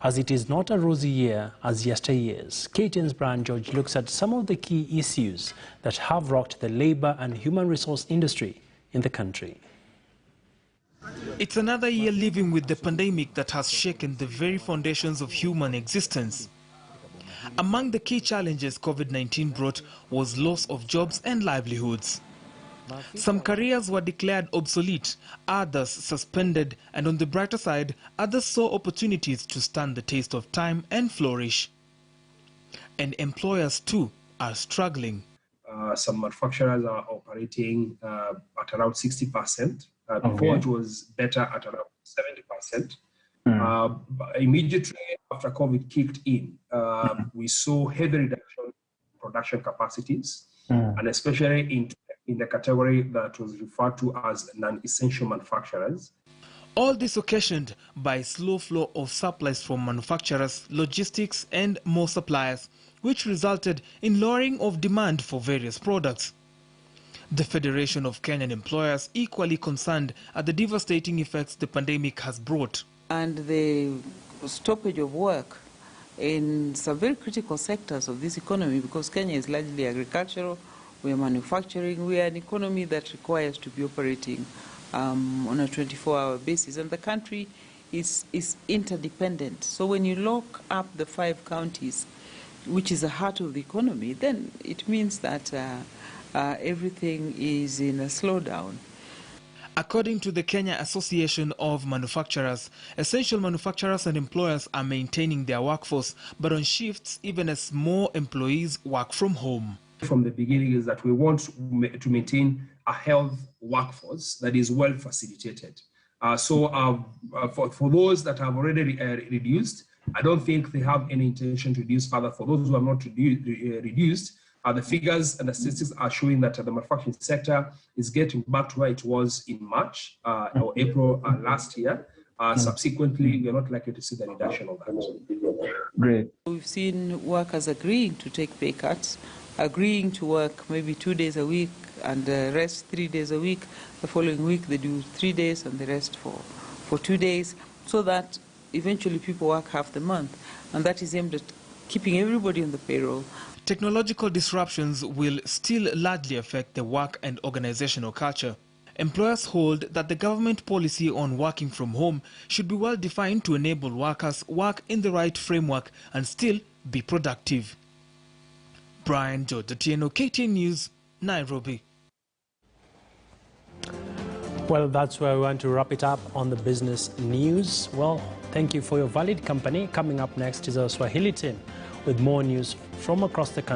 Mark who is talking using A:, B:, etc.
A: as it is not a rosy year as yesteryears. KTN's Brian George looks at some of the key issues that have rocked the labor and human resource industry in the country.
B: It's another year living with the pandemic that has shaken the very foundations of human existence. Among the key challenges COVID-19 brought was loss of jobs and livelihoods. Some careers were declared obsolete, others suspended, and on the brighter side, others saw opportunities to stand the test of time and flourish. And employers too are struggling.
C: Some manufacturers are operating at around 60%. Before it was better at around 70%. Immediately after COVID kicked in, we saw heavy reduction in production capacities, and especially in the category that was referred to as non-essential manufacturers.
B: All this occasioned by slow flow of supplies from manufacturers, logistics and more suppliers, which resulted in lowering of demand for various products. The Federation of Kenyan Employers equally concerned at the devastating effects the pandemic has brought.
D: And the stoppage of work in some very critical sectors of this economy, because Kenya is largely agricultural, we are manufacturing, we are an economy that requires to be operating on a 24-hour basis, and the country is interdependent. So when you lock up the 5 counties, which is the heart of the economy, then it means that everything is in a slowdown.
B: According to the Kenya Association of Manufacturers, essential manufacturers and employers are maintaining their workforce, but on shifts even as more employees work from home.
C: From the beginning is that we want to maintain a health workforce that is well facilitated. For those that have already reduced, I don't think they have any intention to reduce further. For those who have not reduced, the figures and the statistics are showing that the manufacturing sector is getting back to where it was in March or April last year. Subsequently, we are not likely to see the reduction of that.
A: Great.
D: We've seen workers agreeing to take pay cuts, agreeing to work maybe 2 days a week and rest 3 days a week. The following week they do 3 days and the rest for 2 days, so that eventually people work half the month, and that is aimed at keeping everybody on the payroll.
B: Technological disruptions will still largely affect the work and organizational culture. Employers hold that the government policy on working from home should be well defined to enable workers work in the right framework and still be productive. Brian George, TNO, KTN News, Nairobi.
A: Well, that's where we want to wrap it up on the business news. Well, thank you for your valued company. Coming up next is our Swahili team with more news from across the country.